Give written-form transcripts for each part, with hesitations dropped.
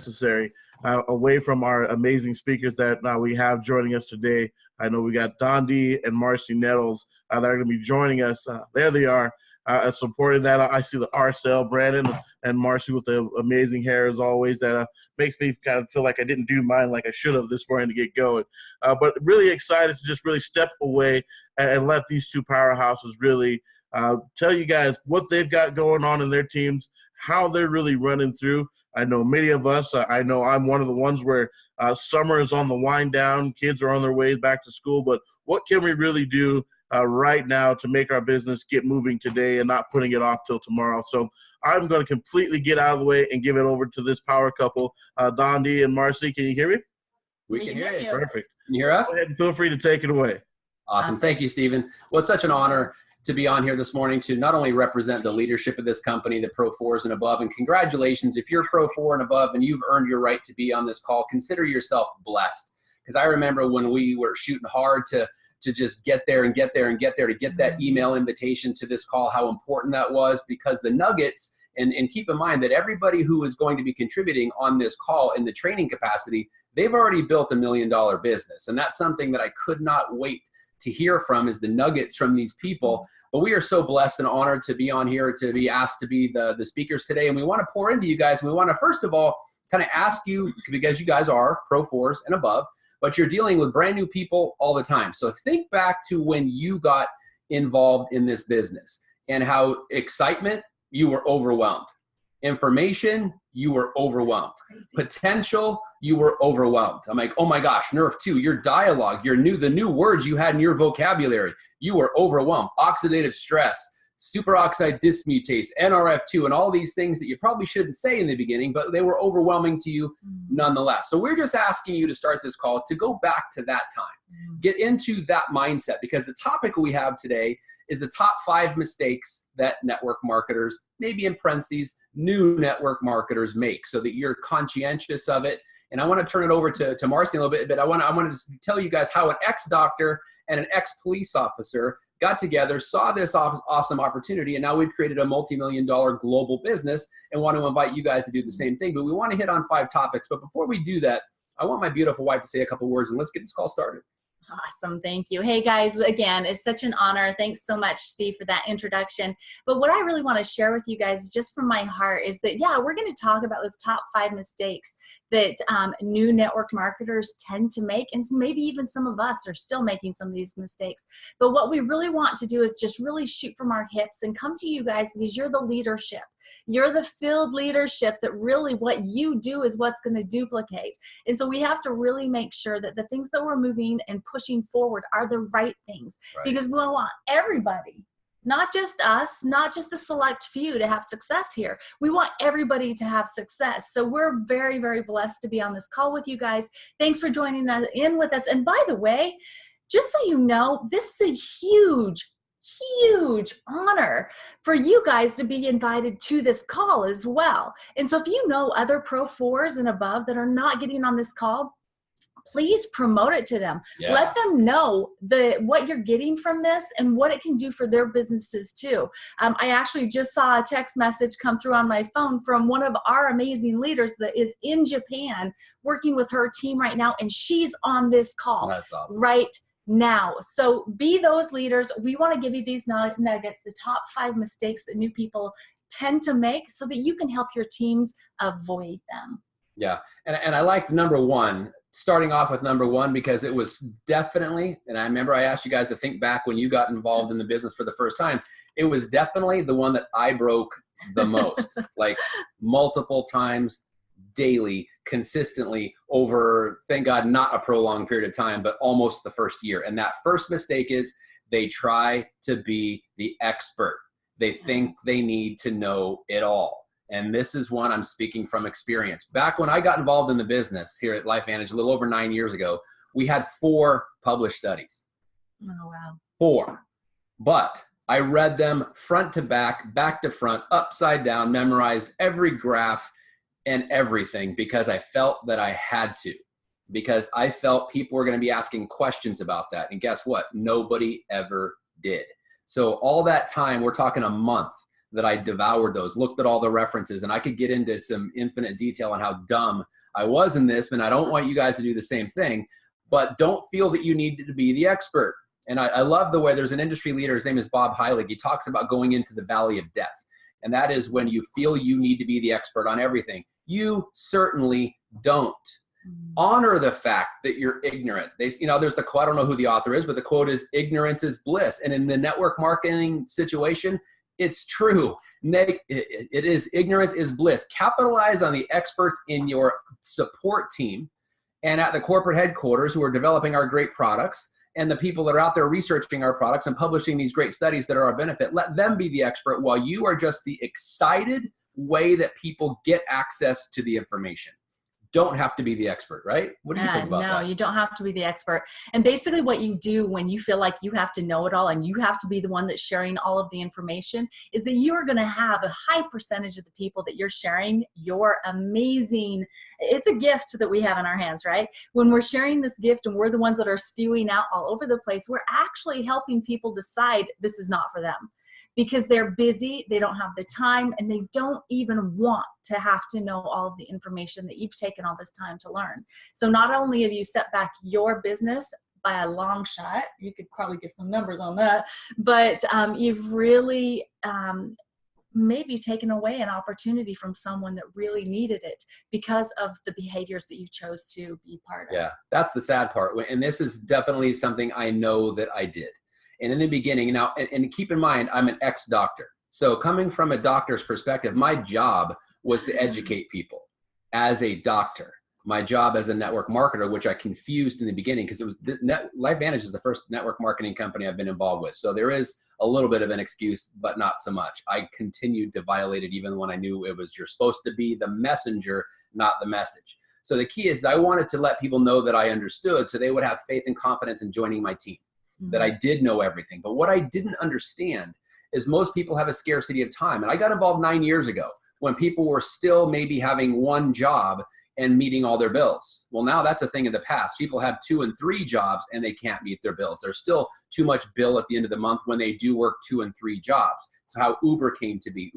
necessary. Away from our amazing speakers that we have joining us today, I know we got Dondi and Marcy Nettles that are going to be joining us. There they are, supporting that. I see the Arcel, Brandon and Marcy with the amazing hair as always. That makes me kind of feel like I didn't do mine like I should have this morning to get going. But really excited to just really step away and let these two powerhouses really tell you guys what they've got going on in their teams, how they're really running through. I know many of us, I know I'm one of the ones where summer is on the wind down, kids are on their way back to school, but what can we really do right now to make our business get moving today and not putting it off till tomorrow? So I'm going to completely get out of the way and give it over to this power couple, Dondi and Marcy. Can you hear me? We can hear you. Perfect. Can you hear us? Go ahead and feel free to take it away. Awesome. Thank you, Stephen. Well, it's such an honor to be on here this morning to not only represent the leadership of this company, the Pro 4s and above, and congratulations. If you're Pro 4 and above and you've earned your right to be on this call, consider yourself blessed. Because I remember when we were shooting hard to just get there and get there and get there, to get that email invitation to this call, how important that was, because the nuggets, and keep in mind that everybody who is going to be contributing on this call in the training capacity, they've already built $1 million business. And that's something that I could not wait to hear from, is the nuggets from these people. But we are so blessed and honored to be on here, to be asked to be the speakers today. And we want to pour into you guys. And we want to, first of all, kind of ask you, because you guys are Pro 4s and above, but you're dealing with brand new people all the time. So think back to when you got involved in this business and how excitement, you were overwhelmed. Information, you were overwhelmed. Crazy. Potential, you were overwhelmed. I'm like, oh my gosh, Nerf 2, your dialogue, the new words you had in your vocabulary, you were overwhelmed. Oxidative stress, superoxide dismutase, NRF2, and all these things that you probably shouldn't say in the beginning, but they were overwhelming to you nonetheless. So we're just asking you to start this call to go back to that time. Get into that mindset, because the topic we have today is the top 5 mistakes that network marketers, maybe in parentheses, new network marketers make, so that you're conscientious of it. And I want to turn it over to Marcy a little bit, but I want to tell you guys how an ex-doctor and an ex-police officer got together, saw this awesome opportunity, and now we've created a multi-million-dollar global business and want to invite you guys to do the same thing. But we want to hit on 5 topics. But before we do that, I want my beautiful wife to say a couple words, and let's get this call started. Awesome. Thank you. Hey guys, again, it's such an honor. Thanks so much, Steve, for that introduction. But what I really want to share with you guys, just from my heart, is that, yeah, we're going to talk about those top 5 mistakes that new network marketers tend to make. And maybe even some of us are still making some of these mistakes. But what we really want to do is just really shoot from our hips and come to you guys, because you're the leadership. You're the field leadership that really what you do is what's going to duplicate. And so we have to really make sure that the things that we're moving and pushing forward are the right things, because we want everybody, not just us, not just the select few, to have success here. We want everybody to have success. So we're very, very blessed to be on this call with you guys. Thanks for joining us in with us. And by the way, just so you know, this is a huge honor for you guys to be invited to this call as well. And so if you know other Pro 4s and above that are not getting on this call, please promote it to them. Yeah. Let them know what you're getting from this and what it can do for their businesses too. I actually just saw a text message come through on my phone from one of our amazing leaders that is in Japan working with her team right now, and she's on this call. That's awesome. Right now. So be those leaders. We want to give you these nuggets, the top 5 mistakes that new people tend to make, so that you can help your teams avoid them. Yeah. And I like number 1, starting off with number 1, because it was definitely, and I remember I asked you guys to think back when you got involved in the business for the first time, it was definitely the one that I broke the most, like multiple times, daily, consistently, over, thank God, not a prolonged period of time, but almost the first year. And that first mistake is they try to be the expert. They think they need to know it all. And this is one I'm speaking from experience. Back when I got involved in the business here at LifeVantage a little over 9 years ago, we had 4 published studies. Oh, wow. 4. But I read them front to back to front, upside down, memorized every graph and everything, because I felt that I had to, because I felt people were going to be asking questions about that. And guess what? Nobody ever did. So all that time, we're talking a month, that I devoured those, looked at all the references, and I could get into some infinite detail on how dumb I was in this. And I don't want you guys to do the same thing, but don't feel that you need to be the expert. And I love the way there's an industry leader, his name is Bob Heilig. He talks about going into the valley of death. And that is when you feel you need to be the expert on everything. You certainly don't. Honor the fact that you're ignorant. There's the quote, I don't know who the author is, but the quote is, ignorance is bliss. And in the network marketing situation, it's true. It is, ignorance is bliss. Capitalize on the experts in your support team and at the corporate headquarters who are developing our great products, and the people that are out there researching our products and publishing these great studies that are our benefit. Let them be the expert while you are just the excited way that people get access to the information. Don't have to be the expert, right? What do you think about that? No, you don't have to be the expert. And basically what you do when you feel like you have to know it all and you have to be the one that's sharing all of the information is that you are going to have a high percentage of the people that you're sharing your amazing, it's a gift that we have in our hands, right? When we're sharing this gift and we're the ones that are spewing out all over the place, we're actually helping people decide this is not for them. Because they're busy, they don't have the time, and they don't even want to have to know all of the information that you've taken all this time to learn. So not only have you set back your business by a long shot, you could probably give some numbers on that, but you've really maybe taken away an opportunity from someone that really needed it because of the behaviors that you chose to be part of. Yeah, that's the sad part. And this is definitely something I know that I did. And in the beginning, now, and keep in mind, I'm an ex-doctor. So coming from a doctor's perspective, my job was to educate people as a doctor. My job as a network marketer, which I confused in the beginning because it was LifeVantage is the first network marketing company I've been involved with. So there is a little bit of an excuse, but not so much. I continued to violate it even when I knew it was, you're supposed to be the messenger, not the message. So the key is I wanted to let people know that I understood so they would have faith and confidence in joining my team. That I did know everything. But what I didn't understand is most people have a scarcity of time. And I got involved 9 years ago when people were still maybe having one job and meeting all their bills. Well, now that's a thing of the past. People have 2 and 3 jobs and they can't meet their bills. There's still too much bill at the end of the month when they do work 2 and 3 jobs. So how Uber came to be,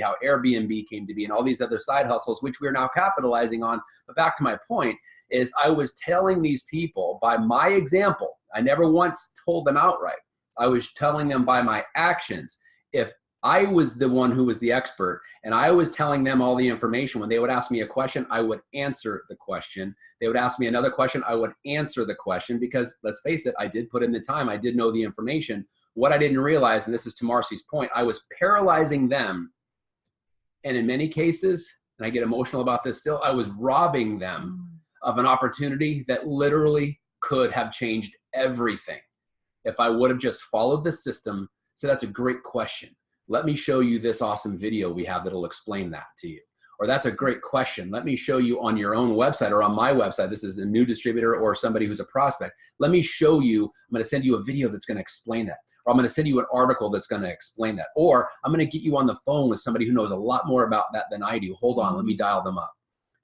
how Airbnb came to be, and all these other side hustles, which we're now capitalizing on. But back to my point is I was telling these people by my example, I never once told them outright. I was telling them by my actions. If I was the one who was the expert and I was telling them all the information, when they would ask me a question, I would answer the question. They would ask me another question, I would answer the question because let's face it, I did put in the time. I did know the information. What I didn't realize, and this is to Marcy's point, I was paralyzing them. And in many cases, and I get emotional about this still, I was robbing them of an opportunity that literally could have changed everything if I would have just followed the system. So that's a great question. Let me show you this awesome video we have that'll explain that to you. Or that's a great question. Let me show you on your own website or on my website. This is a new distributor or somebody who's a prospect. Let me show you, I'm going to send you a video that's going to explain that. Or I'm going to send you an article that's going to explain that. Or I'm going to get you on the phone with somebody who knows a lot more about that than I do. Hold on, let me dial them up.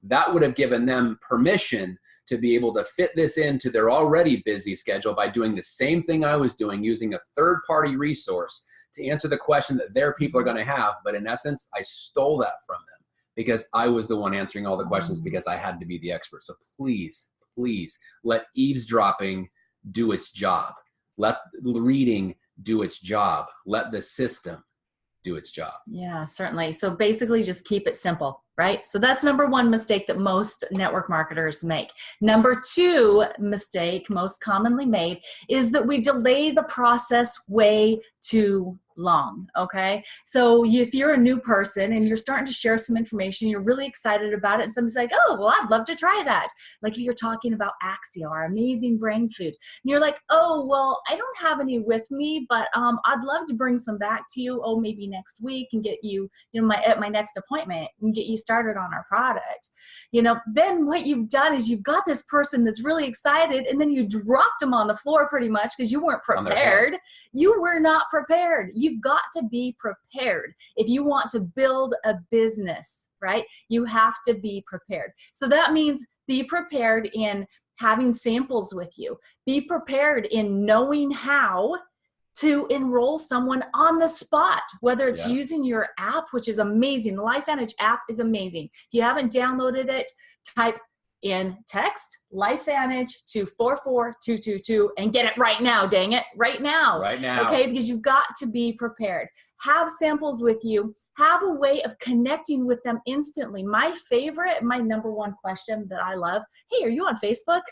That would have given them permission to be able to fit this into their already busy schedule by doing the same thing I was doing, using a third-party resource to answer the question that their people are going to have. But in essence, I stole that from them because I was the one answering all the questions because I had to be the expert. So please, please let eavesdropping do its job. Let reading do its job. Let the system do its job. Yeah, certainly. So basically just keep it simple, right? So that's number one mistake that most network marketers make. Number two mistake, most commonly made, is that we delay the process way too long, okay? So if you're a new person and you're starting to share some information, you're really excited about it, and somebody's like, oh, well, I'd love to try that. Like if you're talking about Axio, our amazing brain food, and you're like, oh, well, I don't have any with me, but I'd love to bring some back to you, oh, maybe next week, and get you, at my next appointment and get you started on our product. Then what you've done is you've got this person that's really excited, and then you dropped them on the floor pretty much because you weren't prepared. You were not prepared. You've got to be prepared. If you want to build a business, right, you have to be prepared. So that means be prepared in having samples with you. Be prepared in knowing how to enroll someone on the spot, whether it's Yeah. using your app, which is amazing. The LifeVantage app is amazing. If you haven't downloaded it, type in text LifeVantage to 44222 and get it right now, dang it, right now. Right now. Okay, because you've got to be prepared. Have samples with you. Have a way of connecting with them instantly. My favorite, my number one question that I love, hey, are you on Facebook?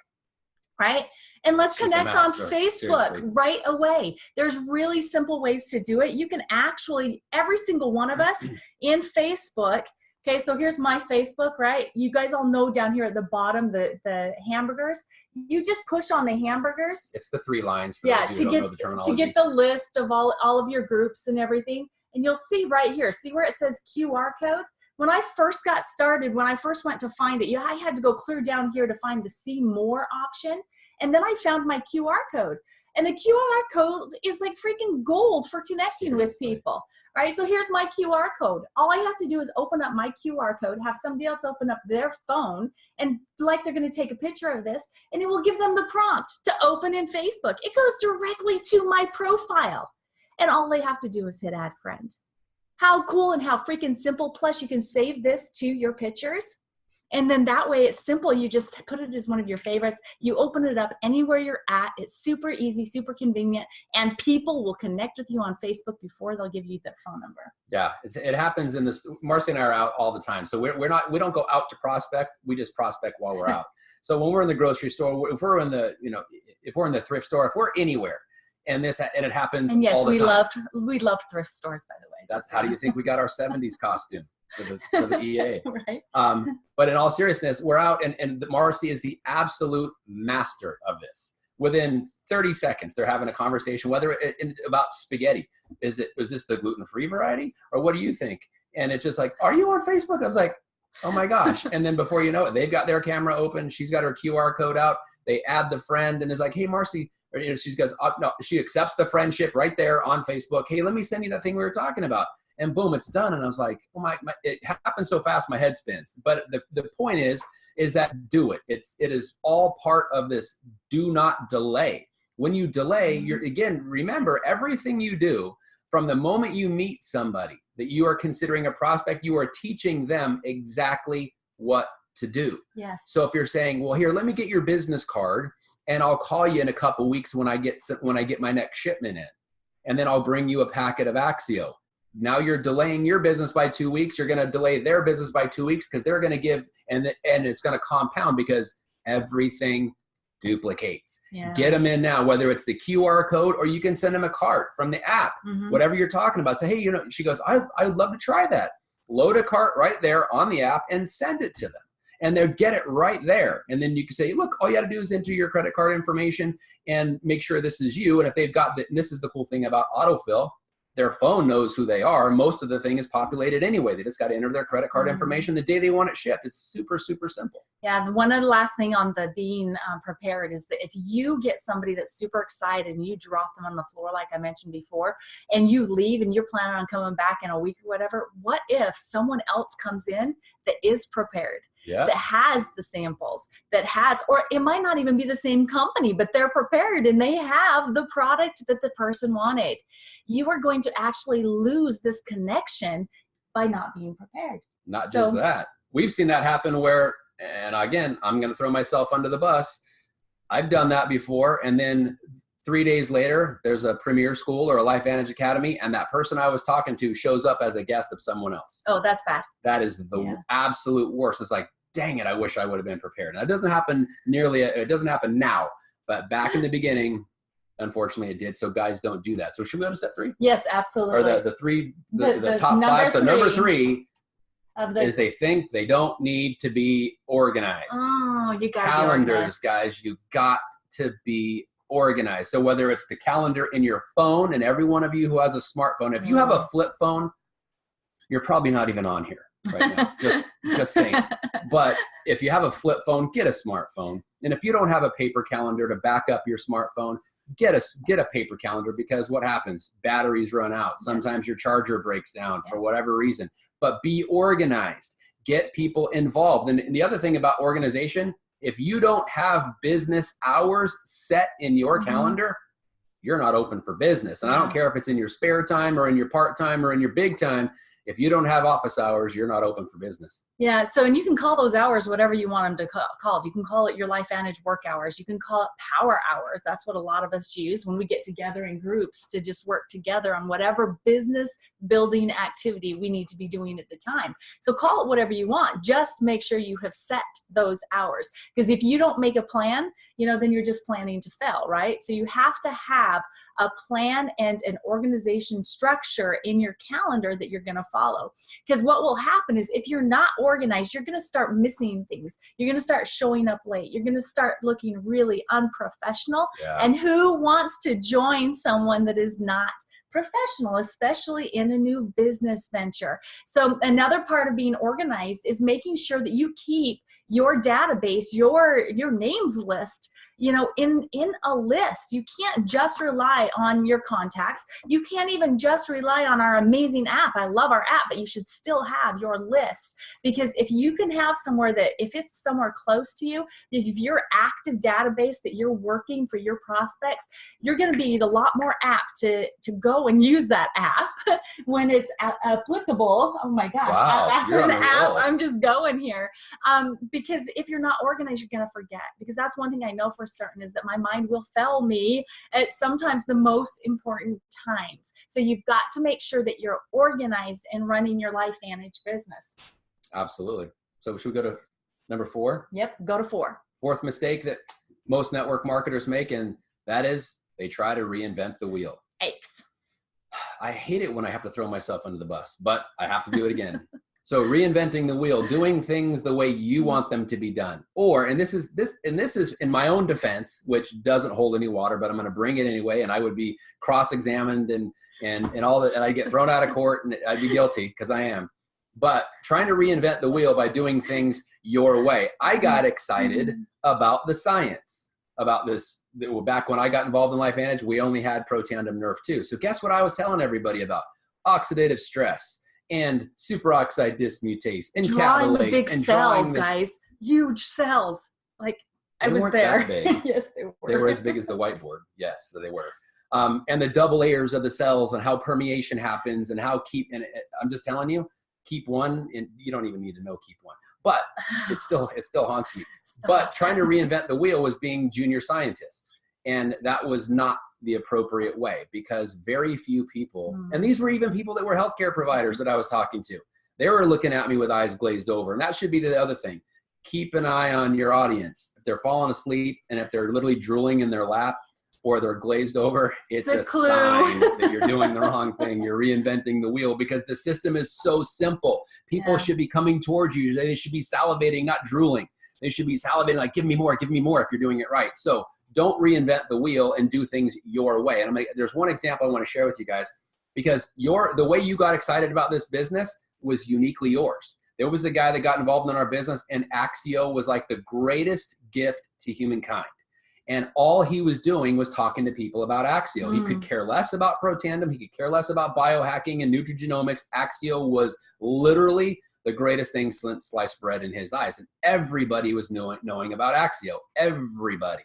Right? And let's She's the connect on master. Facebook Seriously. right away. There's really simple ways to do it. You can actually, every single one of us in Facebook. Okay, so here's my Facebook, right? You guys all know down here at the bottom, the hamburgers. You just push on the hamburgers. It's the 3 lines for Yeah, those of you who don't know the terminology. to get the list of all of your groups and everything. And you'll see right here, see where it says QR code? When I first got started, when I first went to find it, I had to go clear down here to find the see more option. And then I found my QR code. And the QR code is like freaking gold for connecting with people, right? So here's my QR code. All I have to do is open up my QR code, have somebody else open up their phone, and like they're going to take a picture of this, and it will give them the prompt to open in Facebook. It goes directly to my profile. And all they have to do is hit add friend. How cool and how freaking simple. Plus, you can save this to your pictures. And then that way it's simple. You just put it as one of your favorites. You open it up anywhere you're at. It's super easy, super convenient. And people will connect with you on Facebook before they'll give you their phone number. Yeah, it happens in this. Marcy and I are out all the time. So we don't go out to prospect. We just prospect while we're out. So when we're in the grocery store, if we're in the thrift store, if we're anywhere, and it happens And yes, all the time. we love thrift stores, by the way. That's how do you think we got our 70s costume for the EA? Right. But in all seriousness, we're out, and Marcy is the absolute master of this. Within 30 seconds, they're having a conversation, whether about spaghetti. Is this the gluten-free variety, or what do you think? And it's just like, are you on Facebook? I was like, oh my gosh. And then before you know it, they've got their camera open. She's got her QR code out. They add the friend, and it's like, hey, Marcy. Or, she goes, no, she accepts the friendship right there on Facebook. Hey, let me send you that thing we were talking about. And boom, it's done. And I was like, oh my it happened so fast, my head spins. But the point is that do it. It is all part of this do not delay. When you delay, remember everything you do from the moment you meet somebody that you are considering a prospect, you are teaching them exactly what to do. Yes. So if you're saying, well, here, let me get your business card, and I'll call you in a couple weeks when I get my next shipment in, and then I'll bring you a packet of Axio. Now you're delaying your business by 2 weeks. You're going to delay their business by 2 weeks because they're going to give, and it's going to compound because everything duplicates. Yeah. Get them in now, whether it's the QR code or you can send them a cart from the app, whatever you're talking about. Say, hey, she goes, I'd love to try that. Load a cart right there on the app and send it to them. And they'll get it right there. And then you can say, look, all you got to do is enter your credit card information and make sure this is you. And if they've got and this is the cool thing about autofill, their phone knows who they are. Most of the thing is populated anyway. They just got to enter their credit card information the day they want it shipped. It's super, super simple. Yeah, one of the last thing on the being prepared is that if you get somebody that's super excited and you drop them on the floor, like I mentioned before, and you leave and you're planning on coming back in a week or whatever, what if someone else comes in that is prepared? Yeah. That has the samples, or it might not even be the same company, but they're prepared and they have the product that the person wanted. You are going to actually lose this connection by not being prepared. Not just that. We've seen that happen where, and again, I'm going to throw myself under the bus. I've done that before. And then 3 days later, there's a Premier School or a LifeVantage Academy, and that person I was talking to shows up as a guest of someone else. Oh, that's bad. That is the absolute worst. It's like, dang it, I wish I would have been prepared. Now, it doesn't happen now, but back in the beginning, unfortunately it did. So guys, don't do that. So should we go to step 3? Yes, absolutely. Or the top 5. So number 3 is they think they don't need to be organized. Oh, you got calendars, guys, you got to be organized. So whether it's the calendar in your phone, and every one of you who has a smartphone, if you have a flip phone, you're probably not even on here right now. just saying. But if you have a flip phone, get a smartphone. And if you don't have a paper calendar to back up your smartphone, get a paper calendar, because what happens? Batteries run out. Sometimes your charger breaks down for whatever reason. But be organized. Get people involved. And the other thing about organization, if you don't have business hours set in your calendar, you're not open for business. And I don't care if it's in your spare time or in your part-time or in your big time. If you don't have office hours, you're not open for business. Yeah. So, and you can call those hours whatever you want them to call. You can call it your LifeVantage work hours. You can call it power hours. That's what a lot of us use when we get together in groups to just work together on whatever business building activity we need to be doing at the time. So call it whatever you want. Just make sure you have set those hours. Because if you don't make a plan, then you're just planning to fail, right? So you have to have a plan and an organization structure in your calendar that you're going to follow. Because what will happen is if you're not organized, you're going to start missing things. You're going to start showing up late. You're going to start looking really unprofessional. Yeah. And who wants to join someone that is not professional, especially in a new business venture? So another part of being organized is making sure that you keep your database, your names list, in a list. You can't just rely on your contacts. You can't even just rely on our amazing app. I love our app, but you should still have your list, because if you can have somewhere that, if it's somewhere close to you, if your active database that you're working for your prospects, you're going to be a lot more apt to go and use that app when it's applicable. Oh my gosh. Wow, you're on a roll. I'm just going here. Because if you're not organized, you're going to forget, because that's one thing I know for certain, is that my mind will fail me at sometimes the most important times. So you've got to make sure that you're organized and running your LifeVantage business. Absolutely. So should we go to number 4? Yep. Go to 4. Fourth mistake that most network marketers make, and that is they try to reinvent the wheel. Aches. I hate it when I have to throw myself under the bus, but I have to do it again. So reinventing the wheel, doing things the way you want them to be done. And this is in my own defense, which doesn't hold any water, but I'm going to bring it anyway. And I would be cross-examined and all that, and I'd get thrown out of court, and I'd be guilty, because I am. But trying to reinvent the wheel by doing things your way. I got excited about the science, about this. Back when I got involved in LifeVantage, we only had Protandim Nerf 2. So guess what I was telling everybody about? Oxidative stress and superoxide dismutase and drawing the catalase big and cells, guys, huge cells. Like, I was there. That big. Yes, they were. They were as big as the whiteboard. Yes, so they were. And the double layers of the cells and how permeation happens and how I'm just telling you, keep one, and you don't even need to know keep one, but it still haunts me. Stop. But trying to reinvent the wheel was being junior scientist. And that was not the appropriate way, because very few people, and these were even people that were healthcare providers that I was talking to, they were looking at me with eyes glazed over. And that should be the other thing. Keep an eye on your audience. If they're falling asleep and if they're literally drooling in their lap or they're glazed over, it's a sign that you're doing the wrong thing. You're reinventing the wheel, because the system is so simple. People should be coming towards you. They should be salivating, not drooling. They should be salivating like, give me more if you're doing it right. So don't reinvent the wheel and do things your way. And there's one example I want to share with you guys, because the way you got excited about this business was uniquely yours. There was a guy that got involved in our business, and Axio was like the greatest gift to humankind. And all he was doing was talking to people about Axio. He could care less about Protandim. He could care less about biohacking and nutrigenomics. Axio was literally the greatest thing since sliced bread in his eyes. And everybody was knowing about Axio. Everybody.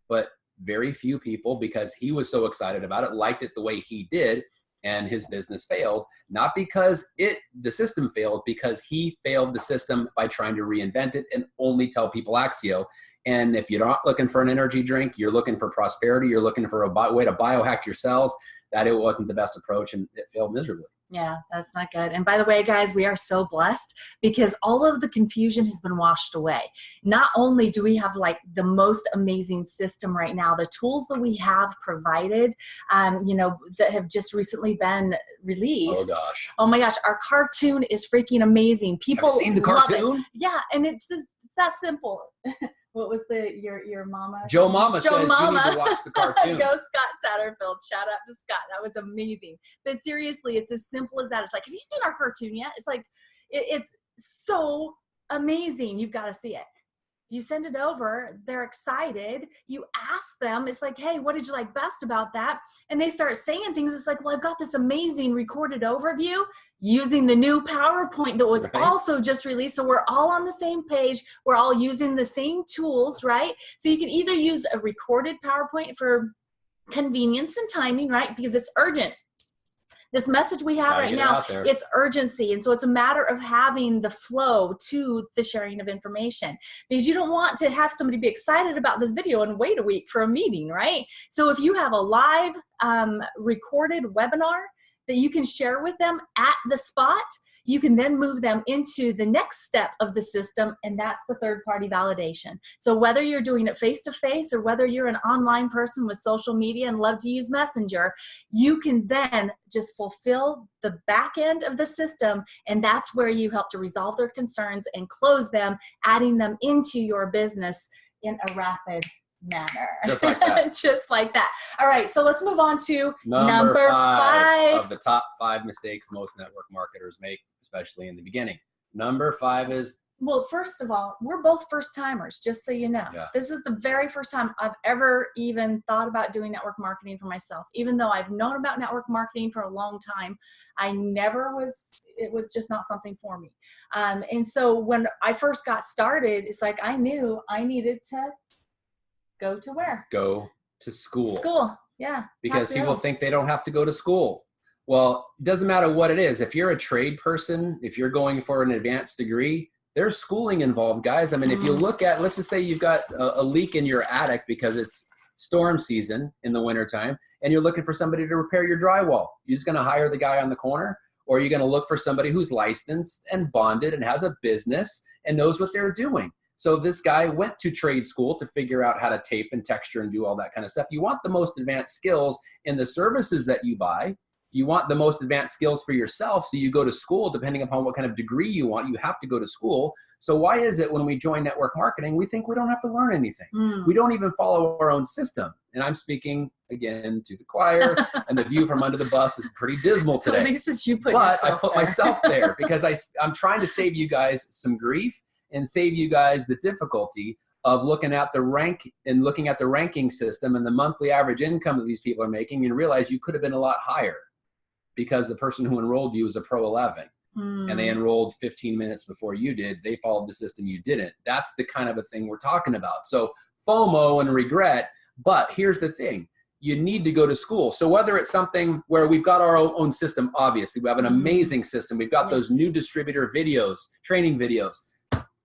But very few people, because he was so excited about it, liked it the way he did, and his business failed. Not because the system failed, because he failed the system by trying to reinvent it and only tell people Axio. And if you're not looking for an energy drink, you're looking for prosperity, you're looking for a way to biohack your cells, that it wasn't the best approach, and it failed miserably. Yeah, that's not good. And by the way, guys, we are so blessed, because all of the confusion has been washed away. Not only do we have like the most amazing system right now, the tools that we have provided, that have just recently been released. Oh gosh. Oh my gosh, our cartoon is freaking amazing. People have you seen the love cartoon? it. Yeah, and it's that simple. What was your mama? Joe Mama says Mama. You need to watch the cartoon. Go Scott Satterfield. Shout out to Scott. That was amazing. But seriously, it's as simple as that. It's like, have you seen our cartoon yet? It's like, it's so amazing. You've got to see it. You send it over. They're excited. You ask them. It's like, hey, what did you like best about that? And they start saying things. It's like, well, I've got this amazing recorded overview using the new PowerPoint that was also just released. So we're all on the same page. We're all using the same tools, right? So you can either use a recorded PowerPoint for convenience and timing, right? Because it's urgent. This message we have right now, it's urgency. And so it's a matter of having the flow to the sharing of information, because you don't want to have somebody be excited about this video and wait a week for a meeting, right? So if you have a live recorded webinar that you can share with them at the spot, you can then move them into the next step of the system, and that's the third-party validation. So whether you're doing it face-to-face or whether you're an online person with social media and love to use Messenger, you can then just fulfill the back end of the system, and that's where you help to resolve their concerns and close them, adding them into your business in a rapid manner. Just like that. Just like that. All right, so let's move on to number five of the top 5 mistakes most network marketers make, especially in the beginning. Number 5 is, well, first of all, we're both first timers, just so you know. Yeah. This is the very first time I've ever even thought about doing network marketing for myself. Even though I've known about network marketing for a long time, it was just not something for me. And so when I first got started, it's like I knew I needed to go to where? Go to school. School, yeah. Because people think they don't have to go to school. Well, it doesn't matter what it is. If you're a trade person, if you're going for an advanced degree, there's schooling involved, guys. I mean, if you look at, let's just say you've got a leak in your attic because it's storm season in the wintertime, and you're looking for somebody to repair your drywall. You're just going to hire the guy on the corner, or are you going to look for somebody who's licensed and bonded and has a business and knows what they're doing? So this guy went to trade school to figure out how to tape and texture and do all that kind of stuff. You want the most advanced skills in the services that you buy. You want the most advanced skills for yourself, so you go to school. Depending upon what kind of degree you want, you have to go to school. So why is it when we join network marketing, we think we don't have to learn anything? We don't even follow our own system. And I'm speaking, again, to the choir, and the view from under the bus is pretty dismal today. At least it's you put but I put there. myself there because I'm trying to save you guys some grief and save you guys the difficulty of looking at the ranking system and the monthly average income that these people are making, and realize you could have been a lot higher because the person who enrolled you is a pro 11 and they enrolled 15 minutes before you did. They followed the system, you didn't. That's the kind of a thing we're talking about. So FOMO and regret, but here's the thing. You need to go to school. So whether it's something where we've got our own system, obviously we have an amazing system. We've got those new distributor videos, training videos.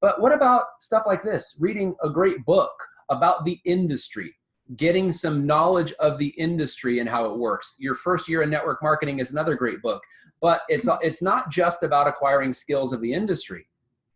But what about stuff like this? Reading a great book about the industry, getting some knowledge of the industry and how it works. Your first year in network marketing is another great book, but it's not just about acquiring skills of the industry.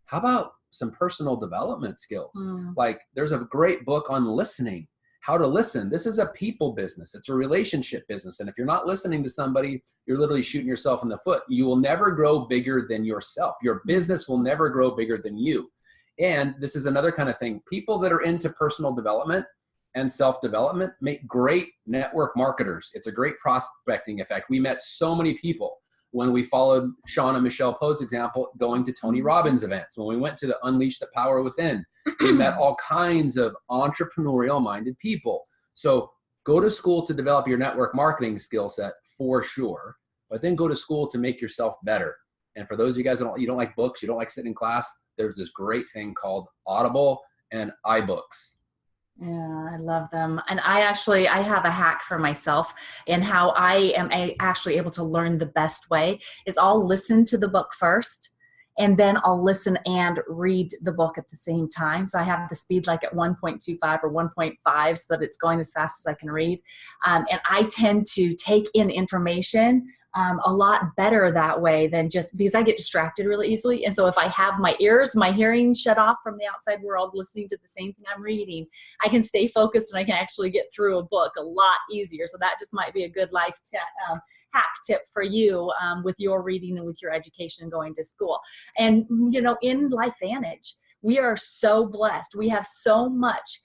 How about some personal development skills? Like there's a great book on listening, how to listen. This is a people business. It's a relationship business. And if you're not listening to somebody, you're literally shooting yourself in the foot. You will never grow bigger than yourself. Your business will never grow bigger than you. And this is another kind of thing. People that are into personal development and self-development make great network marketers. It's a great prospecting effect. We met so many people when we followed Sean and Michelle Poe's example, going to Tony Robbins events. When we went to the Unleash the Power Within, we met all kinds of entrepreneurial-minded people. So go to school to develop your network marketing skill set for sure, but then go to school to make yourself better. And for those of you guys that you don't like books, you don't like sitting in class, there's this great thing called Audible and iBooks. Yeah, I love them. And I have a hack for myself in how I am actually able to learn the best way is I'll listen to the book first, and then I'll listen and read the book at the same time. So I have the speed like at 1.25 or 1.5 so that it's going as fast as I can read. And I tend to take in information a lot better that way than just because I get distracted really easily. And so if I have my hearing shut off from the outside world, listening to the same thing I'm reading, I can stay focused and I can actually get through a book a lot easier. So that just might be a good life hack tip for you with your reading and with your education and going to school. And, you know, in LifeVantage, we are so blessed. We have so much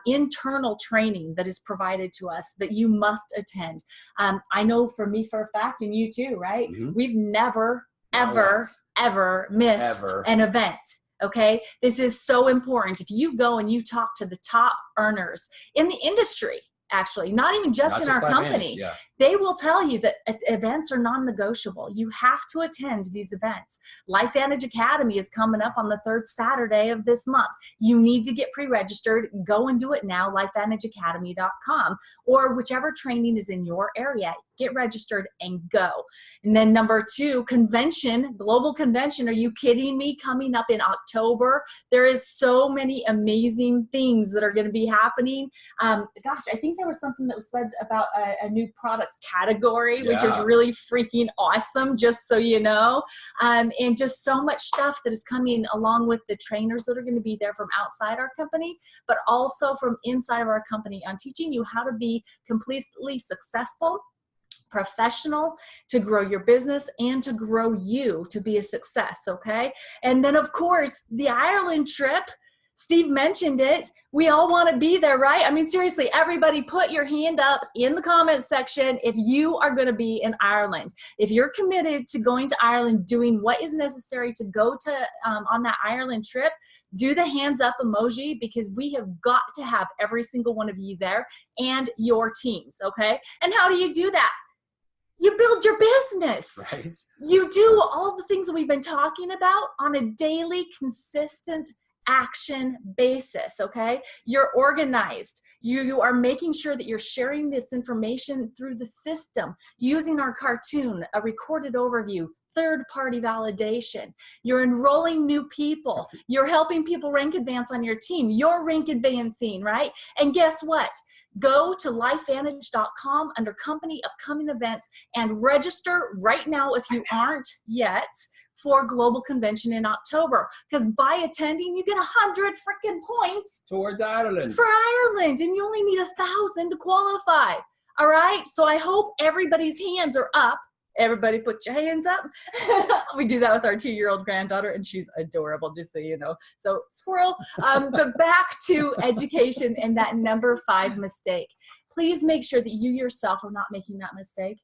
internal training that is provided to us that you must attend. I know for me for a fact, and you too, right? We've never, ever missed an event. Okay. This is so important. If you go and you talk to the top earners in the industry, actually, not even just in our company, They will tell you that events are non-negotiable. You have to attend these events. LifeVantage Academy is coming up on the 3rd Saturday of this month. You need to get pre-registered. Go and do it now, lifevantageacademy.com, or whichever training is in your area. Get registered and go. And then number 2, convention, global convention. Are you kidding me? Coming up in October. There is so many amazing things that are going to be happening. Gosh, I think there was something that was said about a new product category, which is really freaking awesome, just so you know. And just so much stuff that is coming along with the trainers that are going to be there from outside our company, but also from inside of our company on teaching you how to be completely successful, professional, to grow your business and to grow you to be a success. Okay. And then of course the Ireland trip, Steve mentioned it. We all want to be there, right? I mean, seriously, everybody put your hand up in the comments section if you are going to be in Ireland. If you're committed to going to Ireland, doing what is necessary to go to on that Ireland trip, do the hands up emoji, because we have got to have every single one of you there and your teams. Okay. And how do you do that? You build your business. Right. You do all the things that we've been talking about on a daily, consistent action basis. Okay. You're organized. You are making sure that you're sharing this information through the system, using our cartoon, a recorded overview, third-party validation. You're enrolling new people. You're helping people rank advance on your team. You're rank advancing, right? And guess what? Go to lifevantage.com under company upcoming events and register right now if you aren't yet for Global Convention in October. Because by attending, you get 100 freaking points towards Ireland. For Ireland, and you only need 1,000 to qualify. All right? So I hope everybody's hands are up. Everybody put your hands up. We do that with our 2-year-old granddaughter, and she's adorable, just so you know. So squirrel. But back to education and that number 5 mistake. Please make sure that you yourself are not making that mistake.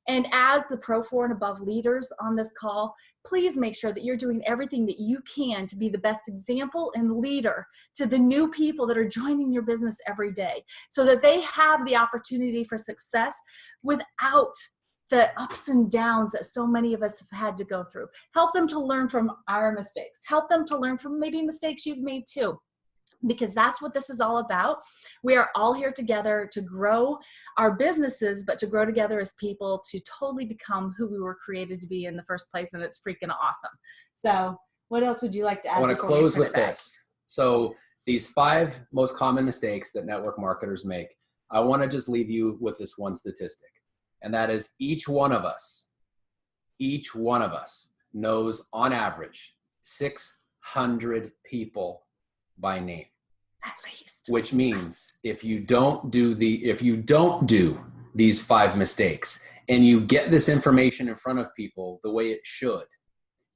And as the Pro 4 and above leaders on this call, please make sure that you're doing everything that you can to be the best example and leader to the new people that are joining your business every day, so that they have the opportunity for success without the ups and downs that so many of us have had to go through. Help them to learn from our mistakes. Help them to learn from maybe mistakes you've made too, because that's what this is all about. We are all here together to grow our businesses, but to grow together as people to totally become who we were created to be in the first place. And it's freaking awesome. So what else would you like to add? I want to close with this. So these 5 most common mistakes that network marketers make, I want to just leave you with this one statistic. And that is each one of us knows on average 600 people by name. At least. Which means if you don't do these 5 mistakes and you get this information in front of people the way it should,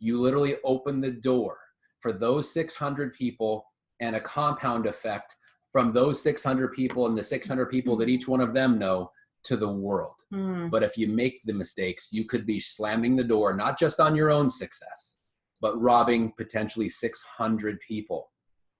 you literally open the door for those 600 people and a compound effect from those 600 people and the 600 people that each one of them know to the world. But if you make the mistakes, you could be slamming the door, not just on your own success, but robbing potentially 600 people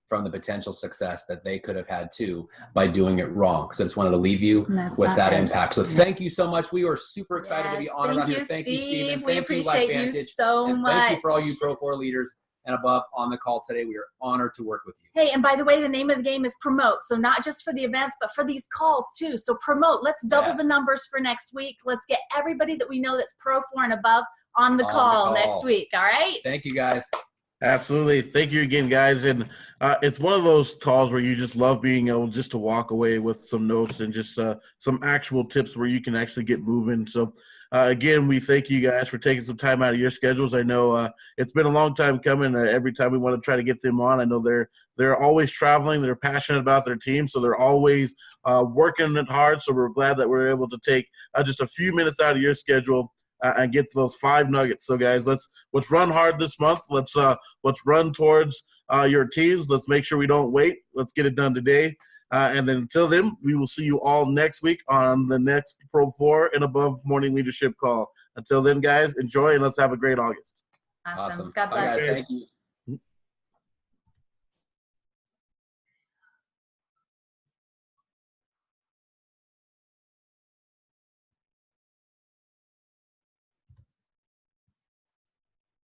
from the potential success that they could have had too by doing it wrong. So I just wanted to leave you with that impact. So thank you so much. We are super excited to be on around here. Thank you, Steve. We appreciate you so much. Thank you for all you Pro 4 leaders and above on the call today. We are honored to work with you. Hey, and by the way, the name of the game is promote. So not just for the events, but for these calls too. So promote. Let's double the numbers for next week. Let's get everybody that we know that's Pro 4 and above on the call next week. All right? Thank you, guys. Absolutely. Thank you again, guys. And it's one of those calls where you just love being able just to walk away with some notes and just some actual tips where you can actually get moving. So again, we thank you guys for taking some time out of your schedules. I know it's been a long time coming. Every time we want to try to get them on, I know they're always traveling. They're passionate about their team, so they're always working it hard. So we're glad that we're able to take just a few minutes out of your schedule and get to those 5 nuggets. So guys, let's run hard this month. Let's run towards your teams. Let's make sure we don't wait. Let's get it done today. And then until then, we will see you all next week on the next Pro 4 and above morning leadership call. Until then, guys, enjoy and let's have a great August. Awesome. God bless. Bye, guys. Thank you.